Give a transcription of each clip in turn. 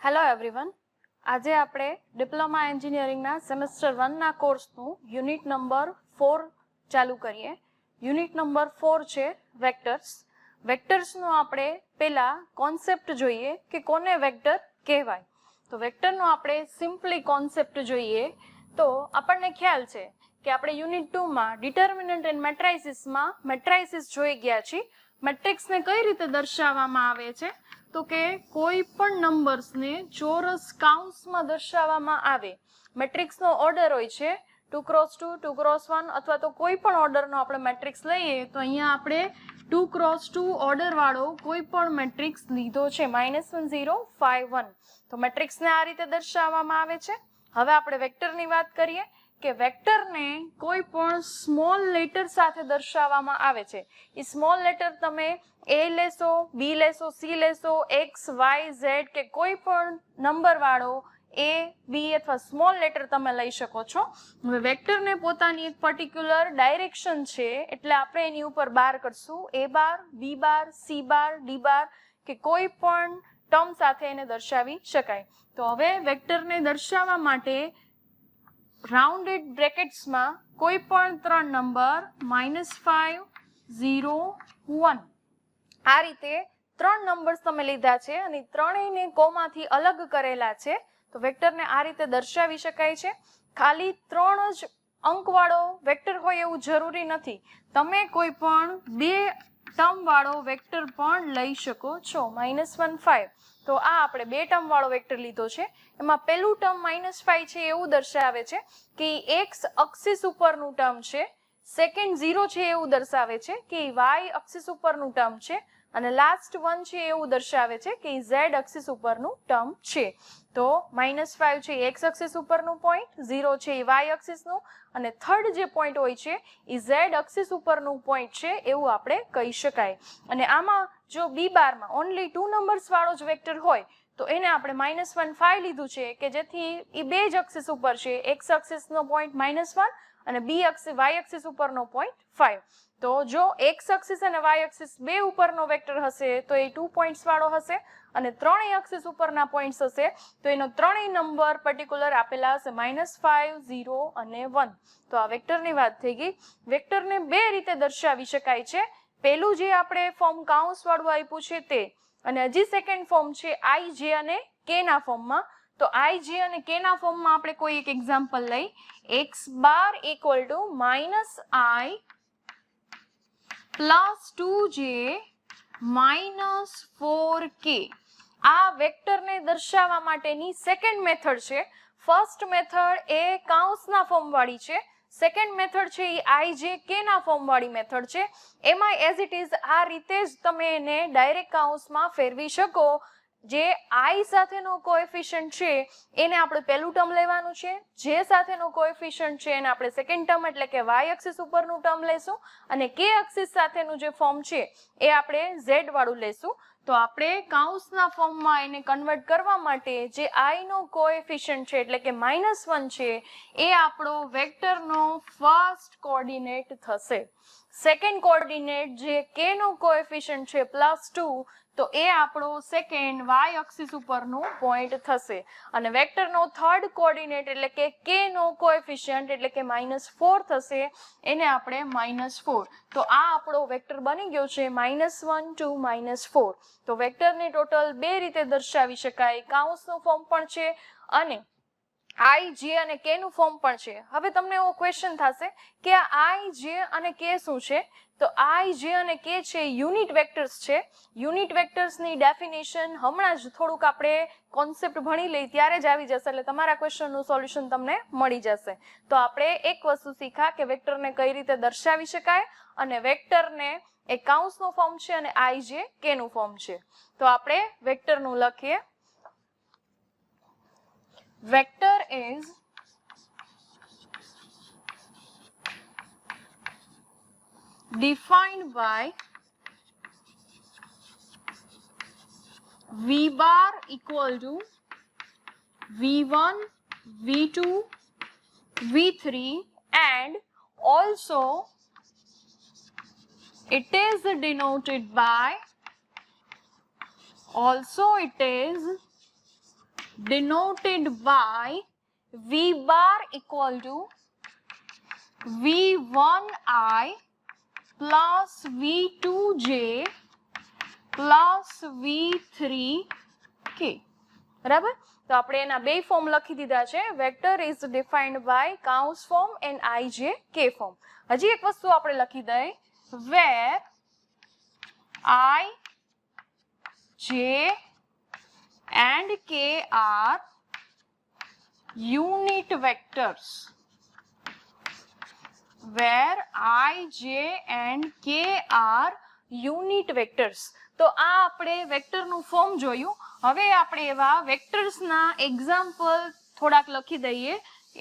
Hello everyone, આજે આપણે diploma એન્જિનિયરિંગના સેમેસ્ટર 1ના કોર્સનું યુનિટ નંબર 4 ચાલુ કરીએ. યુનિટ નંબર 4 છે વેક્ટર્સ. વેક્ટર્સનો આપણે પહેલા કોન્સેપ્ટ જોઈએ કે કોને વેક્ટર કહેવાય. તો વેક્ટરનો આપણે સિમ્પલી કોન્સેપ્ટ જોઈએ તો આપણને ખ્યાલ છે કે આપણે યુનિટ 2માં ડિટર્મિનન્ટ એન્ડ મેટ્રાઇસિસમાં મેટ્રાઇસિસ જોઈ ગયા છીએ. મેટ્રિક્સને કઈ રીતે દર્શાવવામાં આવે છે તો કે કોઈ પણ નંબર્સને ચોરસ કાઉન્સમાં દર્શાવવામાં આવે. મેટ્રિક્સનો ઓર્ડર હોય છે 2x2, 2x1 અથવા તો કોઈ પણ ઓર્ડરનો આપણે મેટ્રિક્સ લઈએ તો અહીંયા આપણે 2x2 ઓર્ડર વાળો કોઈ પણ મેટ્રિક્સ લીધો છે -1 0 5 1. તો મેટ્રિક્સને આ રીતે દર્શાવવામાં આવે છે. હવે આપણે વેક્ટરની વાત કરીએ કે વેક્ટરને કોઈ પણ સ્મોલ લેટર સાથે દર્શાવવામાં આવે છે. એ સ્મોલ લેટર તમે A લેશો, B લેશો, C લેશો, X, Y, Z કે કોઈ પણ નંબર વાળો A, B અથવા સ્મોલ લેટર તમે લઈ શકો છો. હવે વેક્ટરને પોતાની એક પર્ટિક્યુલર ડાયરેક્શન છે એટલે આપણે એની ઉપર બાર કરશું A bar, B bar, C bar, D બાર કે કોઈ પણ ટર્મ સાથે એને દર્શાવી શકાય. તો હવે વેક્ટરને દર્શાવવા માટે રાઉન્ડેડ બ્રેકેટ્સમાં કોઈ પણ ત્રણ નંબર -5, 0, 1 આ રીતે ત્રણ નંબર્સ તમે લીધા છે અને ત્રણેયને કોમાથી અલગ કરેલા છે. તો વેક્ટરને આ રીતે દર્શાવી શકાય છે. ખાલી 3 જ અંકવાળો વેક્ટર હોય એવું જરૂરી નથી. તમે કોઈ પણ 2 ટર્મ વાળો વેક્ટર પણ લઈ શકો છો. -1 5 તો આ આપણે 2 ટર્મ વાળો વેક્ટર લીધો છે. એમાં પહેલું ટર્મ -5 છે એવું દર્શાવે છે કે x અક્ષિસ ઉપરનું ટર્મ છે. સેકન્ડ 0 છે એવું દર્શાવે છે કે y અક્ષિસ ઉપરનું ટર્મ છે. અને લાસ્ટ 1 છે એવું દર્શાવે છે કે z અક્ષિસ ઉપરનું ટર્મ છે. તો -5 છે x અક્ષિસ ઉપરનું પોઈન્ટ, 0 છે y અક્ષિસનું અને થર્ડ જે પોઈન્ટ હોય છે એ z અક્ષિસ ઉપરનું પોઈન્ટ છે એવું આપણે કહી શકાય. અને આમાં જો b બારમાં ઓનલી 2 નંબર્સ વાળો જ વેક્ટર હોય તો એને આપણે -1 5 લીધું છે કે જેથી એ બે જ અક્ષિસ ઉપર છે. x અક્ષિસનો પોઈન્ટ -1 અને y અક્ષિસ ઉપરનો પોઈન્ટ 5. તો જો x અક્ષિસ અને y અક્ષિસ બે ઉપરનો વેક્ટર હશે તો એ 2 પોઈન્ટ્સ વાળો હશે અને ત્રણેય અક્ષિસ ઉપરના પોઈન્ટ્સ હશે તો એનો ત્રણેય નંબર પર્ટિક્યુલર આપેલા હશે -5, 0 અને 1. તો આ વેક્ટરની વાત થઈ ગઈ. વેક્ટરને બે રીતે દર્શાવી શકાય છે. પહેલું જે આપણે ફોર્મ કાઉન્સ વાળું આપ્યું છે તે, અને હજી સેકન્ડ ફોર્મ છે i, j અને k ના ફોર્મમાં. તો i, j અને k ના ફોર્મમાં આપણે કોઈ એક એક્ઝામ્પલ લઈ. x bar equal two -i plus 2j -4k. આ વેક્ટરને દર્શાવવા માટેની સેકન્ડ મેથડ છે. ફર્સ્ટ મેથડ એ કાઉન્સના ફોર્મ વાળી છે. સેકન્ડ મેથડ છે એ i, j, k ના ફોર્મ વાળી મેથડ છે. એમાં એઝ ઇટ ઇઝ આ રીતે જ તમે એને ડાયરેક્ટ કાઉન્સમાં ફેરવી શકો. જે i સાથેનો કોએફિશિયન્ટ છે એને આપણે પહેલું ટર્મ લેવાનું છે. j સાથેનો કોએફિશિયન્ટ છે એને આપણે સેકન્ડ ટર્મ એટલે કે y અક્ષિસ ઉપરનું ટર્મ લેશું અને k અક્ષિસ સાથેનું જે ફોર્મ છે એ આપણે z વાળું લેશું. તો આપણે કાઉન્સના ફોર્મમાં એને કન્વર્ટ કરવા માટે જે i નો કોએફિશિયન્ટ છે એટલે કે -1 છે એ આપણો વેક્ટરનો ફર્સ્ટ કોઓર્ડિનેટ થશે. સેકન્ડ કોઓર્ડિનેટ જે k નો કોએફિશિયન્ટ છે +2 તો એ આપણો સેકન્ડ y અક્ષિસ ઉપરનું પોઈન્ટ થશે. અને વેક્ટરનો થર્ડ કોઓર્ડિનેટ એટલે કે k નો કોએફિશિયન્ટ એટલે કે -4 થશે. એને આપણે -4. તો આ આપણો વેક્ટર બની ગયો છે -1 to -4. તો વેક્ટરને ટોટલ બે રીતે દર્શાવી શકાય. કાઉન્સનું ફોર્મ પણ છે અને i, j અને k નું ફોર્મ પણ છે. હવે તમને એવો ક્વેશ્ચન થશે કે આ i, j અને k શું છે? તો i, j અને k છે યુનિટ વેક્ટર્સ છે. યુનિટ વેક્ટર્સની ડેફિનેશન હમણાં જ થોડુંક આપણે કોન્સેપ્ટ ભણી લઈ ત્યારે જ આવી જશે એટલે તમારા ક્વેશ્ચનનું સોલ્યુશન તમને મળી જશે. તો આપણે એક વસ્તુ શીખા કે વેક્ટરને કઈ રીતે દર્શાવી શકાય અને વેક્ટરને એ કાઉન્સનું ફોર્મ છે અને i, j, k નું ફોર્મ છે. તો આપણે વેક્ટરનું લખીએ. Vector is defined by v bar equal to v1, v2, v3 and also it is denoted by denoted by V bar equal to V1I plus V2J plus V3K. બરાબર? તો આપણે એના બે ફોર્મ લખી દીધા છે. વેક્ટર ઇઝ ડિફાઇન્ડ બાય કાઉન્સ form and IJK form. હજી એક વસ્તુ આપણે લખી દઈએ, where I, J and K are unit vectors. Where I, J and K are unit vectors. તો આ આપણે વેક્ટરનું ફોર્મ જોયું. હવે આપણે એવા વેક્ટર્સના એક્ઝામ્પલ થોડાક લખી દઈએ.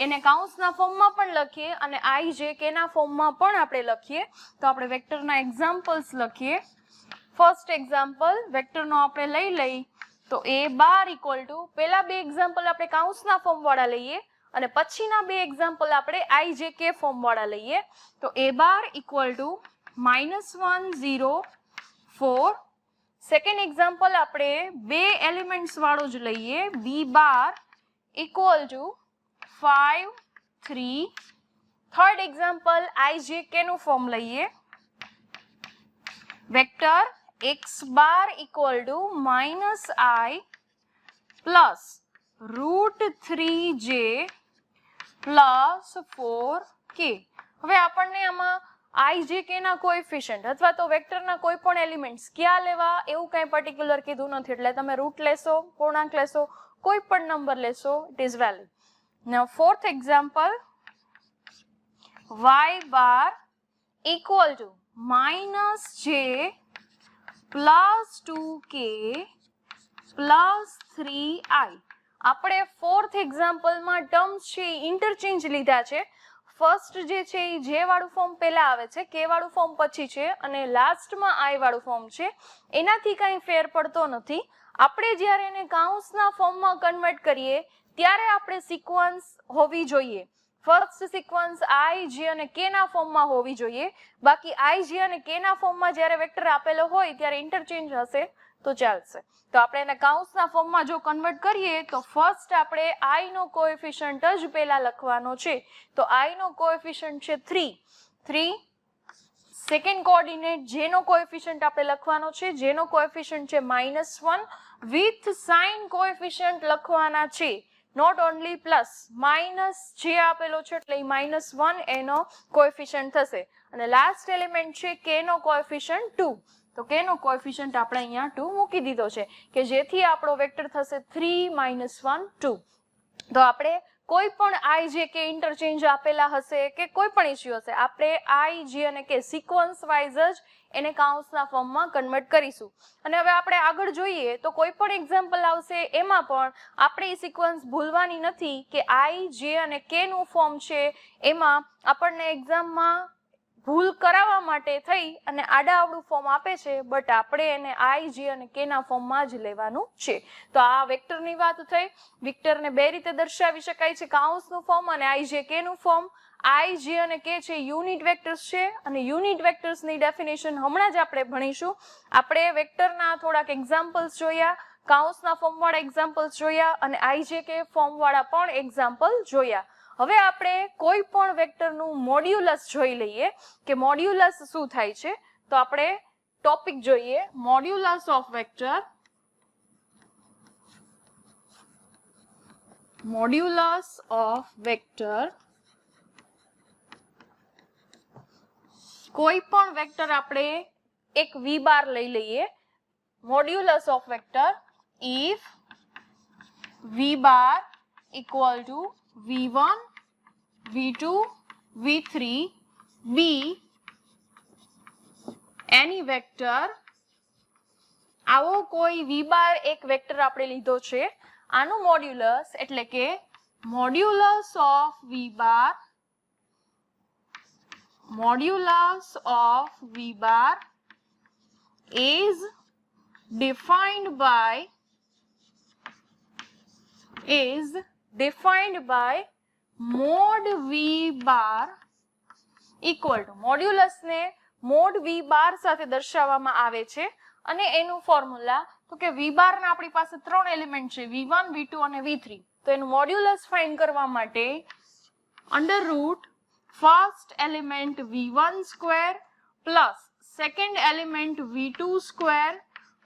એને કાઉન્સના ફોર્મમાં પણ લખીએ અને IJK ના ફોર્મમાં પણ આપણે લખીએ. તો આપણે વેક્ટરના એક્ઝામ્પલ્સ લખીએ. ફર્સ્ટ એક્ઝામ્પલ વેક્ટરનો આપણે લઈ તો A બાર ઇક્વલ ટુ, પહેલા બે એક્ઝામ્પલ આપણે કાઉન્સના ફોર્મ વાળા લઈએ અને પછીના બે એક્ઝામ્પલ આપણે IJK ફોર્મ વાળા લઈએ. તો A bar equal two -1 0 4. Second example આપણે બે એલિમેન્ટ્સ વાળો જ લઈએ. B બાર equal two 5 3. Third example IJK નું ફોર્મ લઈએ. Vector x bar equal two -I plus √3j plus 4k. હવે આપણને આમાં IJK ના કોએફિશિયન્ટ અથવા તો વેક્ટરના કોઈ પણ એલિમેન્ટ્સ ક્યાં લેવા એવું કંઈ પર્ટિક્યુલર કીધું નથી. એટલે તમે રૂટ લેશો, પૂર્ણાંક લેશો, કોઈ પણ નંબર લેશો, it is valid. Now fourth example y bar equal two -j plus 2k plus 3i. આપણે ફોર્થ એક્ઝામ્પલમાં ટર્મ્સ છે ઇન્ટરચેન્જ લીધા છે. ફર્સ્ટ જે છે એ જે વાળું ફોર્મ પહેલા આવે છે, કે વાળું ફોર્મ પછી છે અને લાસ્ટમાં આઈ વાળું ફોર્મ છે. એનાથી કંઈ ફેર પડતો નથી. આપણે જ્યારે એને કાઉન્સના ફોર્મમાં કન્વર્ટ કરીએ ત્યારે આપણે સિક્વન્સ હોવી જોઈએ. ફર્સ્ટ સિક્વન્સ I, J અને K ના ફોર્મમાં હોવી જોઈએ. બાકી I, J અને K ના ફોર્મમાં જ્યારે વેક્ટર આપેલો હોય ત્યારે ઇન્ટરચેન્જ હશે તો ચાલશે. તો આપણે એને કાઉન્સના ફોર્મમાં જો કન્વર્ટ કરીએ તો ફર્સ્ટ આપણે I નો કોએફિશિયન્ટ જ પહેલા લખવાનો છે. તો I નો કોએફિશિયન્ટ છે 3. સેકન્ડ કોઓર્ડિનેટ J નો કોએફિશિયન્ટ આપણે લખવાનો છે. J નો કોએફિશિયન્ટ છે -1 વિથ સાઇન કોએફિશિયન્ટ લખવાના છે. નોટ ઓનલી પ્લસ, માઇનસ જે આપેલો છે એટલે -1 એનો કોએફિશિયન્ટ થશે. અને લાસ્ટ એલિમેન્ટ છે K નો કોએફિશિયન્ટ 2. તો K નો કોએફિશિયન્ટ આપણે અહીંયા 2 મૂકી દીધો છે કે જેથી આપણો વેક્ટર થશે 3 -1 2. તો આપણે કોઈ પણ IJK ઇન્ટરચેન્જ આપેલા હશે કે કોઈ પણ ઇશ્યુ હશે, આપણે I, J અને K સિક્વન્સ વાઇઝ જ એને કાઉન્સના ફોર્મમાં કન્વર્ટ કરીશું. અને હવે આપણે આગળ જોઈએ તો કોઈ પણ એક્ઝામ્પલ આવશે એમાં પણ આપણે એ સિક્વન્સ ભૂલવાની નથી કે I, J અને K નું ફોર્મ છે એમાં આપણને એક્ઝામમાં ભૂલ કરાવવા માટે થઈ અને આડાઅવળું ફોર્મ આપે છે, બટ આપણે એને I, J અને K ના ફોર્મમાં જ લેવાનું છે. તો આ વેક્ટરની વાત થઈ. વેક્ટરને બે રીતે દર્શાવી શકાય છે, કાઉન્સનું ફોર્મ અને IJK નું ફોર્મ. I, J અને K છે યુનિટ વેક્ટર્સ છે અને યુનિટ વેક્ટર્સની ડેફિનેશન હમણાં જ આપણે ભણીશું. આપણે વેક્ટરના થોડાક એક્ઝામ્પલ્સ જોયા, કાઉન્સના ફોર્મવાળા એક્ઝામ્પલ્સ જોયા અને IJK ફોર્મવાળા પણ એક્ઝામ્પલ જોયા. હવે આપણે કોઈ પણ વેક્ટરનું મોડ્યુલસ જોઈ લઈએ કે મોડ્યુલસ શું થાય છે. તો આપણે ટોપિક જોઈએ, modulus of vector. Modulus of vector. કોઈ પણ વેક્ટર આપણે એક V બાર લઈ લઈએ. Modulus of vector if V bar equal to V1, V2, V3, B any vector. આવો કોઈ V બાર એક વેક્ટર આપણે લીધો છે, આનું મોડ્યુલસ એટલે કે modulus of V bar, modulus of V bar is defined by mod V bar equal to, મોડ્યુલસને મોડ V બાર સાથે દર્શાવવામાં આવે છે અને એનું ફોર્મ્યુલા તો તો કે v બાર ના આપણી પાસે ત્રણ એલિમેન્ટ છે v1 v2 અને v3. તો એનું મોડ્યુલસ ફાઇન્ડ કરવા માટે under route first element v1 square plus second element v2 square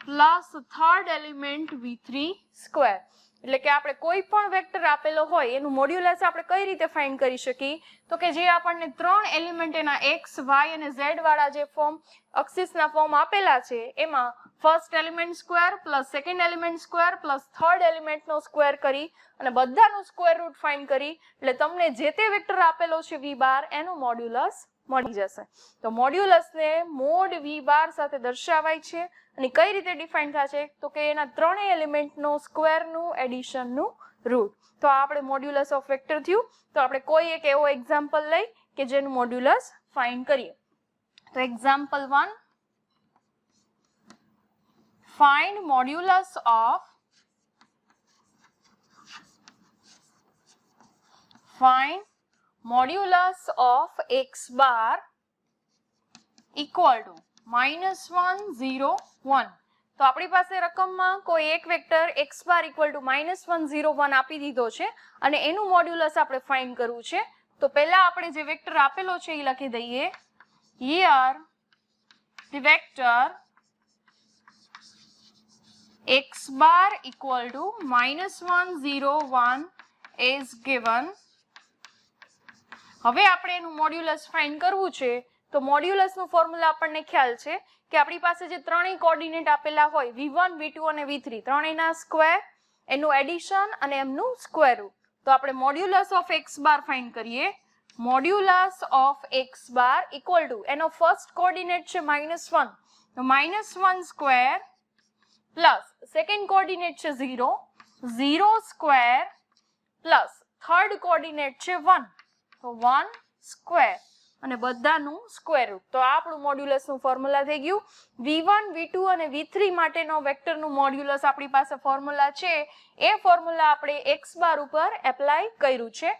plus third element v3 square. એટલે કે આપણે કોઈ પણ વેક્ટર આપેલો હોય એનું મોડ્યુલસ આપણે કઈ રીતે ફાઇન્ડ કરી શકીએ? તો કે જે આપણને ત્રણ એલિમેન્ટ એના x, y અને z વાળા જે ફોર્મ અક્ષિસના ફોર્મ આપેલા છે એમાં first element square plus second element square plus third એલિમેન્ટનો સ્ક્વેર કરી અને બધાનું સ્ક્વેર રૂટ ફાઇન્ડ કરી એટલે તમને જે તે વેક્ટર આપેલો છે v બાર એનું મોડ્યુલસ મળી જશે. તો મોડ્યુલસને મોડ v બાર સાથે દર્શાવાય છે અને કઈ રીતે ડિફાઇન થશે? તો કે એના ત્રણેય એલિમેન્ટનો સ્ક્વેરનું એડિશનનું રૂટ. તો આ આપણે મોડ્યુલસ ઓફ વેક્ટર થયું. તો આપણે કોઈ એક એવો એક્ઝામ્પલ લઈ કે જેનું મોડ્યુલસ ફાઇન્ડ કરીએ. તો example 1, find modulus of x bar equal to -1 0 1. તો આપણી પાસે રકમમાં કોઈ એક vector x bar equal two -1 0 1 આપી દીધો છે અને એનું મોડ્યુલસ આપણે ફાઇન્ડ કરવું છે. તો પહેલા આપણે જે વેક્ટર આપેલો છે એ લખી દઈએ. Here the vector x bar equal to -1 0 1 is given. હવે આપણે એનું મોડ્યુલસ ફાઇન્ડ કરવું છે. તો મોડ્યુલસનું ફોર્મ્યુલા આપણને ખ્યાલ છે કે આપણી પાસે જે ત્રણેય કોઓર્ડિનેટ આપેલા હોય v1 v2 અને v3 ત્રણેયના સ્ક્વેર, એનું એડિશન અને એમનું સ્ક્વેર રૂટ. તો આપણે modulus of x bar find કરીએ. Modulus of x bar equal to એનો ફર્સ્ટ કોઓર્ડિનેટ છે -1 તો -1 સ્ક્વેર પ્લસ સેકન્ડ કોઓર્ડિનેટ છે 0 0 સ્ક્વેર પ્લસ થર્ડ કોઓર્ડિનેટ છે 1 તો 1 સ્ક્વેર અને બધાનું સ્ક્વેર રૂટ. તો આ આપણું મોડ્યુલસનું ફોર્મ્યુલા થઈ ગયું. v1 v2 અને v3 માટેનો વેક્ટરનું મોડ્યુલસ આપણી પાસે ફોર્મ્યુલા છે એ ફોર્મ્યુલા આપણે x બાર ઉપર એપ્લાય કર્યું છે.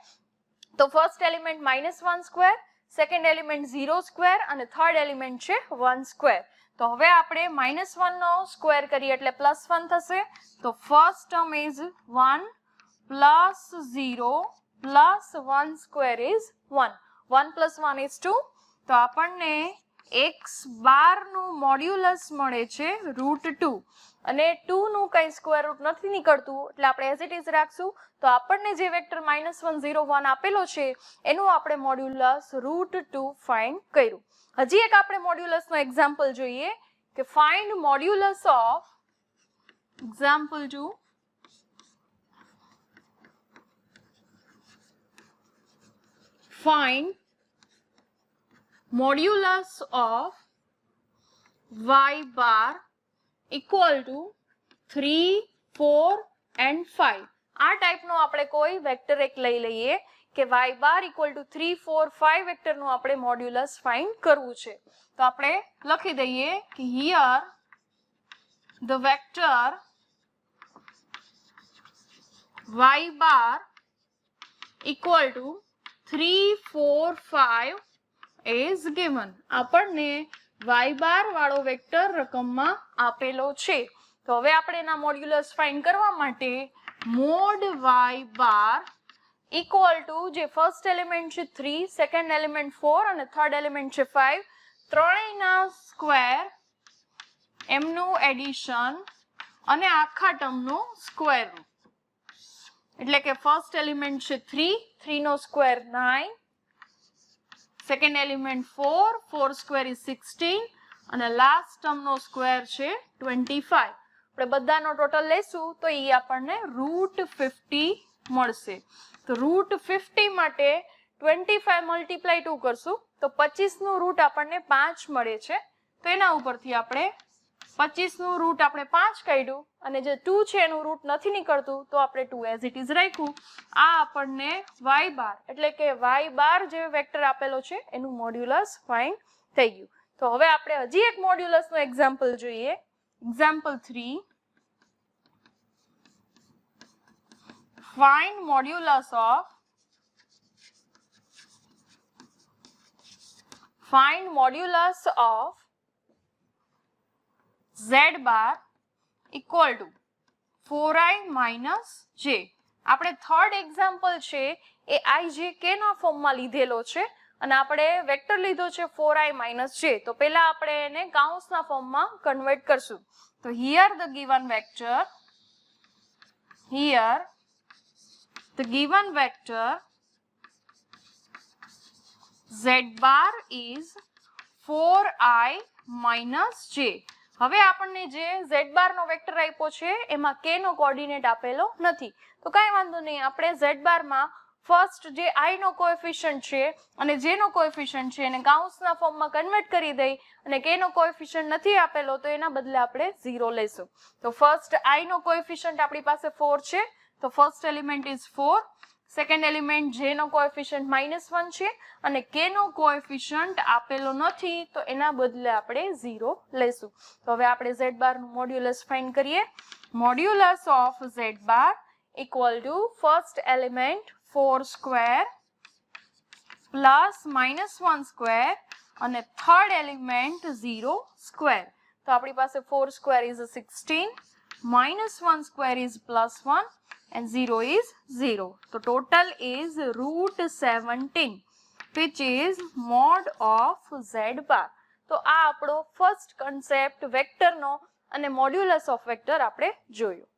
તો first element -1 square, second element 0 square અને થર્ડ એલિમેન્ટ છે 1 સ્ક્વેર. તો હવે આપણે -1 નો સ્ક્વેર કરીએ એટલે +1 થશે. તો first term is 1 plus 0 plus 1 square is 1. 1 plus 1 is 2. તો આપણને x બાર નું મોડ્યુલસ મળે છે √2 અને 2 નું કઈ સ્ક્વેર રૂટ નથી નીકળતું એટલે આપણે એઝ ઇટ ઇઝ રાખશું. તો આપણને જે વેક્ટર -1 0 1 આપેલો છે એનું આપણે મોડ્યુલસ √2 ફાઇન્ડ કર્યું. હજી એક આપણે મોડ્યુલસનો એક્ઝામ્પલ જોઈએ કે find modulus of example 2 find modulus of y bar equal to 3, 4 and 5. આ ટાઈપનો આપણે કોઈ વેક્ટર એક લઈ લઈએ કે y bar equal to 3, 4, 5 વેક્ટરનું આપણે મોડ્યુલસ ફાઇન્ડ કરવું છે. તો આપણે લખી દઈએ કે here the vector y bar equal to 3, 4, 5 is given. આપણને y બાર વાળો વેક્ટર રકમમાં આપેલો છે. તો હવે આપણે એના મોડ્યુલસ ફાઇન્ડ કરવા માટે મોડ y બાર ઇક્વલ ટુ જે ફર્સ્ટ એલિમેન્ટ છે 3, સેકન્ડ એલિમેન્ટ 4 અને થર્ડ એલિમેન્ટ છે 5 ત્રણેયના સ્ક્વેર, એમનું એડિશન અને આખા ટર્મનું સ્ક્વેર રૂટ. એટલે કે ફર્સ્ટ એલિમેન્ટ છે 3, 3 નો square 9, second element 4, 4 square is 16 અને લાસ્ટ ટર્મ નો સ્ક્વેર છે 25. આપણે બધાનો ટોટલ લેશું તો એ આપણને √50 મળશે. તો √50 માટે 25 મલ્ટીપ્લાય 2 કરશું તો 25 નું રૂટ આપણને 5 મળે છે. તો એના ઉપરથી આપણે 25 નું રૂટ આપણે 5 કાઢ્યું અને જે 2 છે એનું રૂટ નથી નીકળતું તો આપણે 2 એઝ ઇટ ઇઝ રાખ્યું. આ આપણને y બાર એટલે કે y બાર જે વેક્ટર આપેલો છે એનું મોડ્યુલસ ફાઇન્ડ થઈ ગયું. તો હવે આપણે હજી એક મોડ્યુલસ નો એક્ઝામ્પલ જોઈએ. Example 3 find modulus of z bar equal to 4i minus જે. આપણે થર્ડ એક્ઝામ્પલ છે એ ijk ના ફોર્મમાં લીધેલો છે અને આપણે વેક્ટર લીધો છે 4i માઇનસ જે. તો પહેલા આપણે એને કાઉન્સના ફોર્મમાં કન્વર્ટ કરશું. તો here the given vector z bar is 4i minus j. હવે આપણને જે z બાર નો વેક્ટર આપ્યો છે એમાં k નો કોઓર્ડિનેટ આપેલો નથી, તો કાંઈ વાંધો નહીં, આપણે z બાર માં ફર્સ્ટ જે i નો કોએફિશિયન્ટ છે અને j નો કોએફિશિયન્ટ છે એને કાઉન્સના ફોર્મમાં કન્વર્ટ કરી દઈ અને k નો કોએફિશિયન્ટ નથી આપેલો તો એના બદલે આપણે 0 લેશું. તો ફર્સ્ટ i નો કોએફિશિયન્ટ આપણી પાસે 4 છે, તો first element is 4. Second element j નો કોએફિશિયન્ટ -1 છે અને k નો કોએફિશિયન્ટ આપેલો નથી તો એના બદલે આપણે 0 લેશું. તો હવે આપણે z બાર નું મોડ્યુલસ ફાઇન્ડ કરીએ. Modulus of z bar equal two first element 4 square plus -1 square અને થર્ડ એલિમેન્ટ 0 સ્ક્વેર. તો આપણી પાસે 4 square is 16, -1 square is +1 and 0 is 0. So total is √17 which is mod of z bar. તો આ આપણો first concept vector નો અને modulus of vector આપણે જોયું.